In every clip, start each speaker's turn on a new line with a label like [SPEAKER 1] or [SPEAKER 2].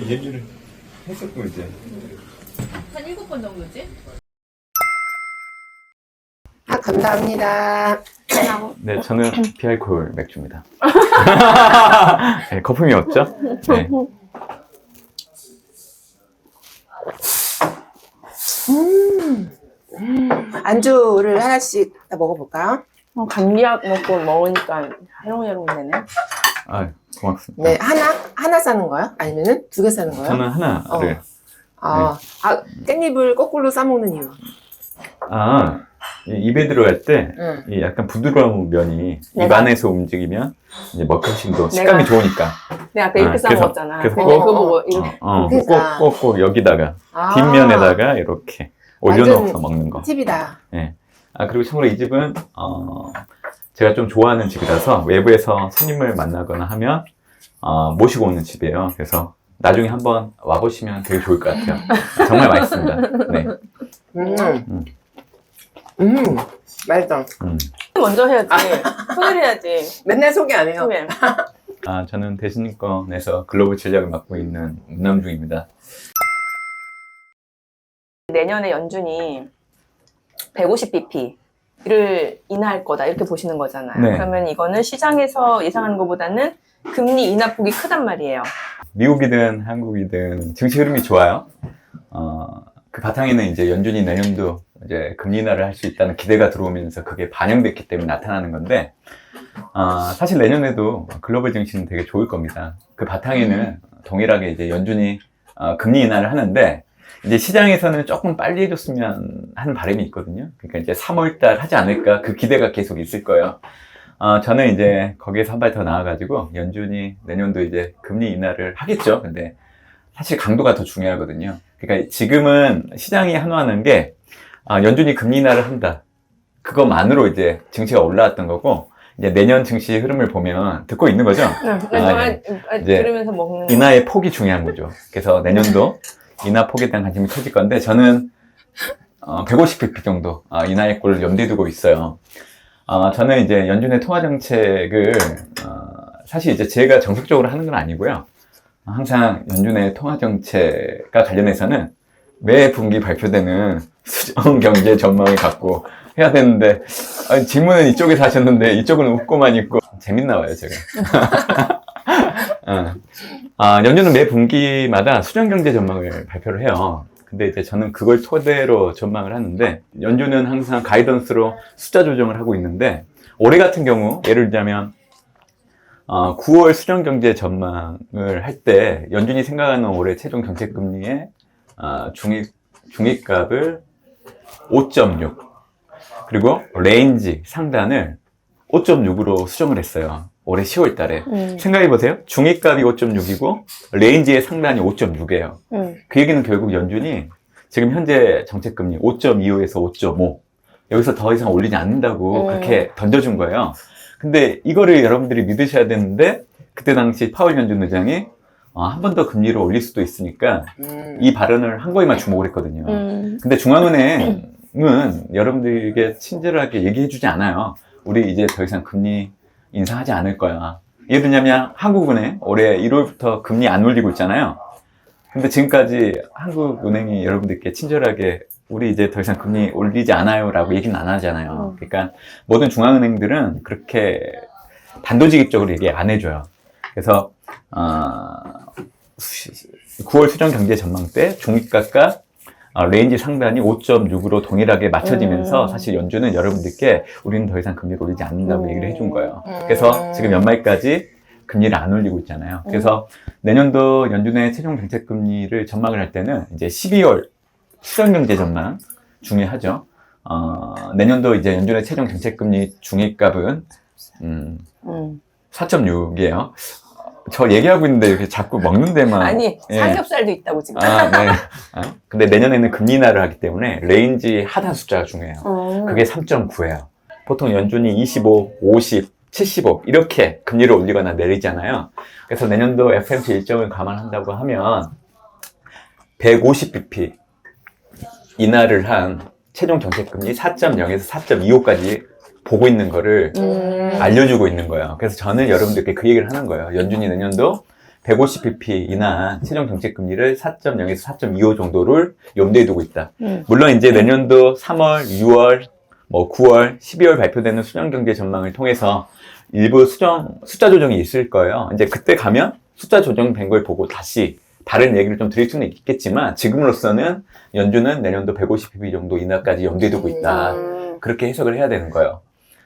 [SPEAKER 1] 얘기를 했었고 이제
[SPEAKER 2] 한 7번 정도지?
[SPEAKER 3] 아, 감사합니다.
[SPEAKER 1] 네, 저는 비알코올 맥주입니다. 네, 거품이 없죠? 네.
[SPEAKER 3] 안주를 하나씩 다 먹어볼까요?
[SPEAKER 2] 감기약 먹으니까 해롱해롱 되네.
[SPEAKER 1] 아, 고맙습니다.
[SPEAKER 3] 네, 하나 싸는 거요? 아니면은 2개 싸는 거요?
[SPEAKER 1] 저는 하나를.
[SPEAKER 3] 깻잎을 거꾸로 싸먹는 이유.
[SPEAKER 1] 이 입에 들어갈 때
[SPEAKER 3] 응.
[SPEAKER 1] 이 약간 부드러운 면이 입
[SPEAKER 3] 내가-
[SPEAKER 1] 안에서 움직이면 이제 먹혀심도 식감이 좋으니까.
[SPEAKER 2] 내가 아까 이렇게
[SPEAKER 1] 아,
[SPEAKER 2] 싸먹었잖아.
[SPEAKER 1] 그래서
[SPEAKER 2] 근데
[SPEAKER 1] 꼭-
[SPEAKER 2] 그거 보고 이렇게.
[SPEAKER 3] 그러니까.
[SPEAKER 1] 꼭 여기다가 뒷면에다가 이렇게 올려놓고
[SPEAKER 3] 완전
[SPEAKER 1] 먹는 거.
[SPEAKER 3] 팁이다.
[SPEAKER 1] 네. 그리고 참고로 이 집은 제가 좀 좋아하는 집이라서 외부에서 손님을 만나거나 하면 모시고 오는 집이에요. 그래서 나중에 한번 와보시면 되게 좋을 것 같아요. 정말 맛있습니다. 네.
[SPEAKER 3] 맛있다.
[SPEAKER 2] 먼저 해야지. 소개를 해야지.
[SPEAKER 3] 맨날 소개 안 해요.
[SPEAKER 2] 소개.
[SPEAKER 1] 저는 대신권에서 글로벌 전략을 맡고 있는 문남중입니다.
[SPEAKER 2] 내년에 연준이 150bp를 인하할 거다 이렇게 보시는 거잖아요.
[SPEAKER 1] 네.
[SPEAKER 2] 그러면 이거는 시장에서 예상하는 것보다는 금리 인하폭이 크단 말이에요.
[SPEAKER 1] 미국이든 한국이든 증시 흐름이 좋아요. 그 바탕에는 이제 연준이 내년도 이제 금리 인하를 할 수 있다는 기대가 들어오면서 그게 반영됐기 때문에 나타나는 건데, 사실 내년에도 글로벌 증시는 되게 좋을 겁니다. 그 바탕에는 동일하게 이제 연준이 금리 인하를 하는데, 이제 시장에서는 조금 빨리 해줬으면 하는 바람이 있거든요. 그러니까 이제 3월달 하지 않을까 그 기대가 계속 있을 거예요. 저는 이제 거기에서 한 발 더 나아가지고 연준이 내년도 이제 금리 인하를 하겠죠. 근데 사실 강도가 더 중요하거든요. 그러니까 지금은 시장이 한화하는 게 연준이 금리 인하를 한다. 그것만으로 이제 증시가 올라왔던 거고, 이제 내년 증시 흐름을 보면 듣고 있는 거죠. 이제
[SPEAKER 2] 들으면서 먹는 거.
[SPEAKER 1] 인하의 폭이 중요한 거죠. 그래서 내년도 인하 폭에 대한 관심이 커질 건데, 저는 150bp 정도 인하의 꼴을 염두에 두고 있어요. 저는 이제 연준의 통화 정책을 사실 이제 제가 정석적으로 하는 건 아니고요. 항상 연준의 통화 정책과 관련해서는 매 분기 발표되는 수정 경제 전망을 갖고 해야 되는데, 질문은 이쪽에서 하셨는데 이쪽은 웃고만 있고 재밌나 봐요, 제가. 연준은 매 분기마다 수정 경제 전망을 발표를 해요. 근데 이제 저는 그걸 토대로 전망을 하는데, 연준은 항상 가이던스로 숫자 조정을 하고 있는데, 올해 같은 경우 예를 들자면 9월 수정 경제 전망을 할 때 연준이 생각하는 올해 최종 정책 금리의 중위값을 5.6, 그리고 레인지 상단을 5.6으로 수정을 했어요. 올해 10월 달에. 생각해보세요. 중위값이 5.6이고 레인지의 상단이 5.6이에요. 그 얘기는 결국 연준이 지금 현재 정책금리 5.25에서 5.5 여기서 더 이상 올리지 않는다고 그렇게 던져준 거예요. 근데 이거를 여러분들이 믿으셔야 되는데, 그때 당시 파월 연준 의장이 한 번 더 금리를 올릴 수도 있으니까 이 발언을 한 거에만 주목을 했거든요. 근데 중앙은행은 여러분들에게 친절하게 얘기해주지 않아요. 우리 이제 더 이상 금리 인상하지 않을 거야. 예를 들냐면 한국은행 올해 1월부터 금리 안 올리고 있잖아요. 근데 지금까지 한국은행이 여러분들께 친절하게 우리 이제 더 이상 금리 올리지 않아요 라고 얘기는 안 하잖아요. 그러니까 모든 중앙은행들은 그렇게 단도직입적으로 얘기 안 해줘요. 그래서 9월 수정 경제 전망 때 중위값과 레인지 상단이 5.6으로 동일하게 맞춰지면서 사실 연준은 여러분들께 우리는 더 이상 금리를 올리지 않는다고 얘기를 해준 거예요. 그래서 지금 연말까지 금리를 안 올리고 있잖아요. 그래서 내년도 연준의 최종 정책 금리를 전망을 할 때는 이제 12월 수정 경제 전망 중요하죠. 내년도 이제 연준의 최종 정책 금리 중위값은 4.6이에요. 저 얘기하고 있는데 이렇게 자꾸 먹는 데만.
[SPEAKER 2] 아니,
[SPEAKER 1] 예.
[SPEAKER 2] 삼겹살도 있다고 지금.
[SPEAKER 1] 네. 근데 내년에는 금리 인하를 하기 때문에 레인지 하단 숫자가 중요해요. 그게 3.9예요. 보통 연준이 25, 50, 75 이렇게 금리를 올리거나 내리잖아요. 그래서 내년도 FOMC 일정을 감안한다고 하면 150bp 인하를 한 최종 정책금리 4.0에서 4.25까지 보고 있는 거를 알려주고 있는 거예요. 그래서 저는 여러분들께 그 얘기를 하는 거예요. 연준이 내년도 150bp 인하 최종 정책 금리를 4.0에서 4.25 정도를 염두에 두고 있다. 물론 이제 내년도 3월, 6월, 9월, 12월 발표되는 수정 경제 전망을 통해서 일부 숫자 조정이 있을 거예요. 이제 그때 가면 숫자 조정된 걸 보고 다시 다른 얘기를 좀 드릴 수는 있겠지만 지금으로서는 연준은 내년도 150bp 정도 인하까지 염두에 두고 있다. 그렇게 해석을 해야 되는 거예요.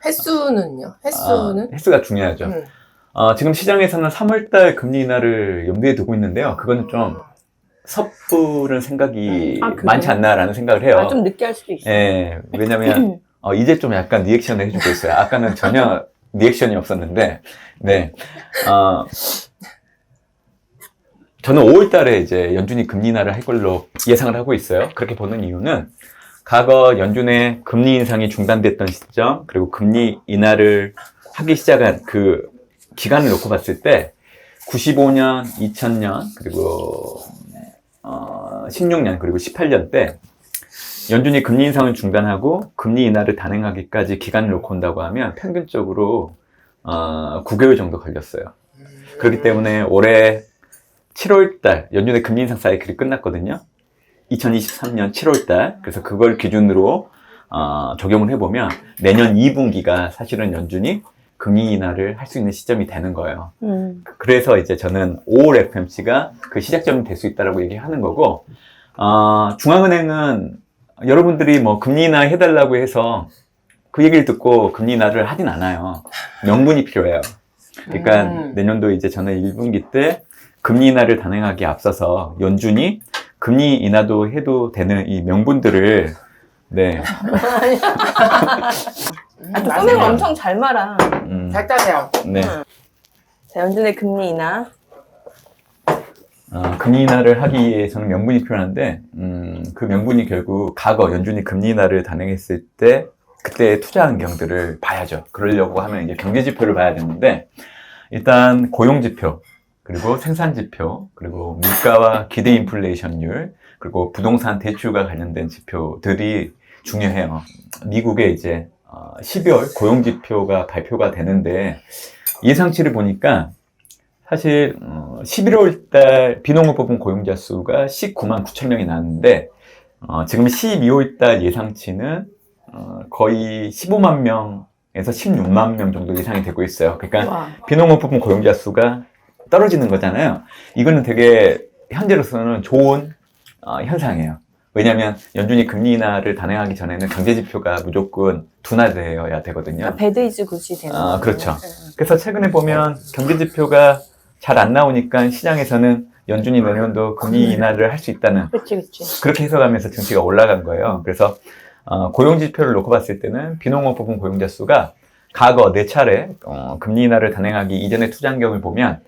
[SPEAKER 3] 횟수는요? 횟수는?
[SPEAKER 1] 횟수가 중요하죠. 지금 시장에서는 3월달 금리 인하를 염두에 두고 있는데요. 그거는 좀 섣부른 생각이 많지 않나라는 생각을 해요.
[SPEAKER 2] 좀 늦게 할 수도 있어요.
[SPEAKER 1] 예, 왜냐면 이제 좀 약간 리액션을 해주고 있어요. 아까는 전혀 리액션이 없었는데, 네. 저는 5월달에 이제 연준이 금리 인하를 할 걸로 예상을 하고 있어요. 그렇게 보는 이유는 과거 연준의 금리 인상이 중단됐던 시점, 그리고 금리 인하를 하기 시작한 그 기간을 놓고 봤을 때 95년, 2000년, 그리고 16년, 그리고 18년 때 연준이 금리 인상을 중단하고 금리 인하를 단행하기까지 기간을 놓고 온다고 하면 평균적으로 9개월 정도 걸렸어요. 그렇기 때문에 올해 7월달 연준의 금리 인상 사이클이 끝났거든요. 2023년 7월달. 그래서 그걸 기준으로 적용을 해보면 내년 2분기가 사실은 연준이 금리 인하를 할 수 있는 시점이 되는 거예요. 그래서 이제 저는 5월 FMC가 그 시작점이 될 수 있다라고 얘기하는 거고, 중앙은행은 여러분들이 뭐 금리 인하 해달라고 해서 그 얘기를 듣고 금리 인하를 하진 않아요. 명분이 필요해요. 그러니까 내년도 이제 저는 1분기 때 금리 인하를 단행하기에 앞서서 연준이 금리 인하도 해도 되는 이 명분들을, 네.
[SPEAKER 2] 또 소매가 엄청 잘 말아.
[SPEAKER 3] 잘 따세요.
[SPEAKER 1] 네.
[SPEAKER 2] 자, 연준의 금리 인하.
[SPEAKER 1] 금리 인하를 하기 위해서는 명분이 필요한데, 그 명분이 결국 과거 연준이 금리 인하를 단행했을 때, 그때 투자 환경들을 봐야죠. 그러려고 하면 이제 경제 지표를 봐야 되는데, 일단 고용 지표, 그리고 생산 지표, 그리고 물가와 기대 인플레이션율, 그리고 부동산 대출과 관련된 지표들이 중요해요. 미국의 이제 12월 고용 지표가 발표가 되는데 예상치를 보니까 사실 11월 달 비농업 부분 고용자 수가 19만 9천 명이 나왔는데 지금 12월 달 예상치는 거의 15만 명에서 16만 명 정도 예상이 되고 있어요. 그러니까 비농업 부분 고용자 수가 떨어지는 거잖아요. 이거는 되게 현재로서는 좋은 현상이에요. 왜냐하면 연준이 금리 인하를 단행하기 전에는 경제 지표가 무조건 둔화되어야 되거든요.
[SPEAKER 2] 그러니까 배드 이즈 굿이 되는 거예요.
[SPEAKER 1] 그렇죠. 그래서 최근에 보면 경제 지표가 잘 안 나오니까 시장에서는 연준이 내년도 금리 인하를 할 수 있다는
[SPEAKER 2] 그치.
[SPEAKER 1] 그렇게 해석하면서 증시가 올라간 거예요. 그래서 고용 지표를 놓고 봤을 때는 비농업 부분 고용자 수가 과거 4차례 금리 인하를 단행하기 이전의 투자 환경을 보면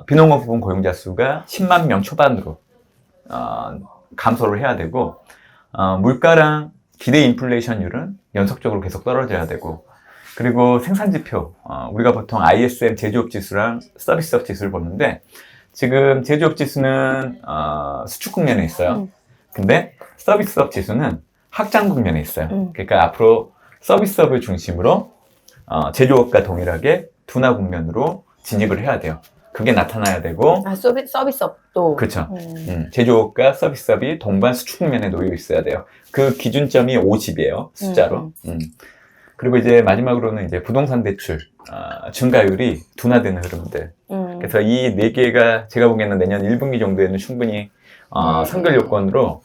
[SPEAKER 1] 비농업 부분 고용자 수가 10만 명 초반으로 감소를 해야 되고 물가랑 기대 인플레이션율은 연속적으로 계속 떨어져야 되고 그리고 생산 지표 우리가 보통 ISM 제조업 지수랑 서비스업 지수를 보는데 지금 제조업 지수는 수축 국면에 있어요. 근데 서비스업 지수는 확장 국면에 있어요. 그러니까 앞으로 서비스업을 중심으로 제조업과 동일하게 둔화 국면으로 진입을 해야 돼요. 그게 나타나야 되고
[SPEAKER 2] 서비스업도
[SPEAKER 1] 그렇죠. 제조업과 서비스업이 동반 수축 국면에 놓여 있어야 돼요. 그 기준점이 50이에요. 숫자로. 그리고 이제 마지막으로는 이제 부동산 대출 증가율이 둔화되는 흐름들. 그래서 이 4개가 제가 보기에는 내년 1분기 정도에는 충분히 선결 요건으로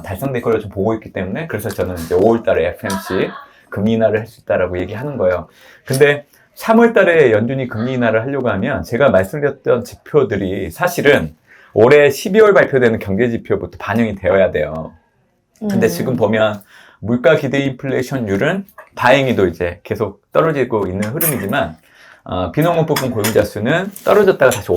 [SPEAKER 1] 달성될 걸로 좀 보고 있기 때문에 그래서 저는 이제 5월 달에 FMC 금리 인하를 할 수 있다라고 얘기하는 거예요. 근데 3월 달에 연준이 금리 인하를 하려고 하면 제가 말씀드렸던 지표들이 사실은 올해 12월 발표되는 경제 지표부터 반영이 되어야 돼요. 근데 지금 보면 물가 기대 인플레이션율은 다행히도 이제 계속 떨어지고 있는 흐름이지만 비농업 부분 고용자 수는 떨어졌다가 다시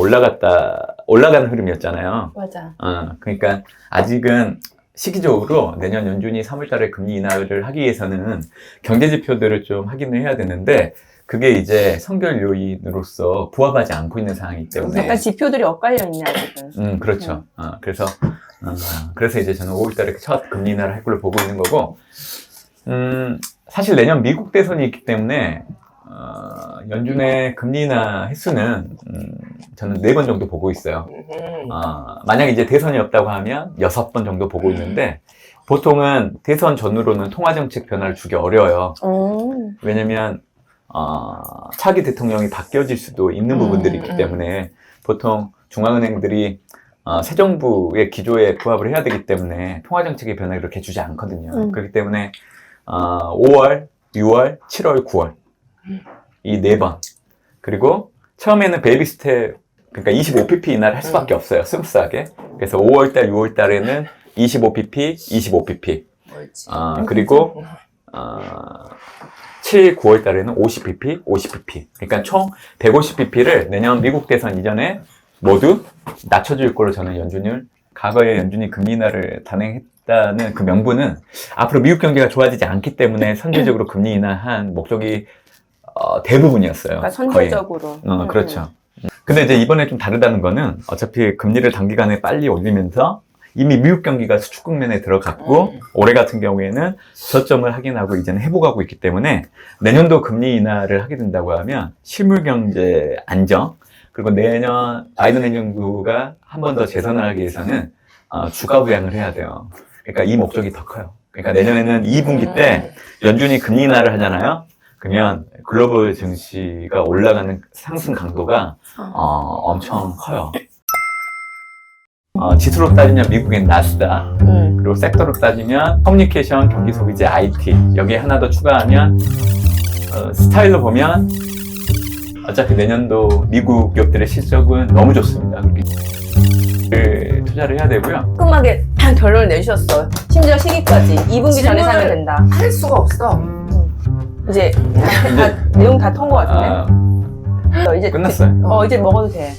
[SPEAKER 1] 올라가는 흐름이었잖아요.
[SPEAKER 2] 맞아.
[SPEAKER 1] 그러니까 아직은 시기적으로 내년 연준이 3월 달에 금리 인하를 하기 위해서는 경제 지표들을 좀 확인을 해야 되는데 그게 이제 선결 요인으로서 부합하지 않고 있는 상황이기 때문에
[SPEAKER 2] 약간 지표들이 엇갈려 있네 아직은.
[SPEAKER 1] 그렇죠. 그래서 이제 저는 5월 달에 첫 금리 인하를 할 걸로 보고 있는 거고 사실 내년 미국 대선이 있기 때문에 연준의 금리 인하 횟수는 저는 4번 정도 보고 있어요. 만약 이제 대선이 없다고 하면 6번 정도 보고 있는데 보통은 대선 전후로는 통화정책 변화를 주기 어려워요. 왜냐면 차기 대통령이 바뀌어질 수도 있는 부분들이 있기 때문에 보통 중앙은행들이 새 정부의 기조에 부합을 해야 되기 때문에 통화정책의 변화를 그렇게 주지 않거든요. 그렇기 때문에 5월, 6월, 7월, 9월 이 4번 그리고 처음에는 베이비 스텝 그러니까 25pp 인하를 할 수밖에 없어요. 스무스하게. 그래서 5월달, 6월달에는 25pp, 25pp 그리고 7, 9월달에는 50pp, 50pp 그러니까 총 150pp를 내년 미국 대선 이전에 모두 낮춰줄 거로 저는 연준을 과거에 연준이 금리 인하를 단행했다는 그 명분은 앞으로 미국 경제가 좋아지지 않기 때문에 선제적으로 금리 인하한 목적이 대부분이었어요.
[SPEAKER 2] 그러니까 선제적으로.
[SPEAKER 1] 거의. 그렇죠. 근데 이제 이번에 좀 다르다는 거는 어차피 금리를 단기간에 빨리 올리면서 이미 미국 경기가 수축 국면에 들어갔고 올해 같은 경우에는 저점을 확인하고 이제는 회복하고 있기 때문에 내년도 금리 인하를 하게 된다고 하면 실물 경제 안정 그리고 내년 바이든 행정부가 한 번 더 재선을 하기 위해서는 주가 부양을 해야 돼요. 그러니까 이 목적이 더 커요. 그러니까 내년에는 2분기 때 연준이 금리 인하를 하잖아요. 그러면 글로벌 증시가 올라가는 상승 강도가 엄청 커요. 지수로 따지면 미국의 나스닥 그리고 섹터로 따지면 커뮤니케이션, 경기소비재, IT 여기에 하나 더 추가하면 스타일로 보면 어차피 내년도 미국 기업들의 실적은 너무 좋습니다. 그렇게 투자를 해야 되고요.
[SPEAKER 2] 깔끔하게 결론을 내주셨어. 심지어 시기까지 2분기 전에 사면 된다.
[SPEAKER 3] 할 수가 없어.
[SPEAKER 2] 이제 내용 다 턴 것 같은데. 이제
[SPEAKER 1] 끝났어요.
[SPEAKER 2] 이제 먹어도 돼.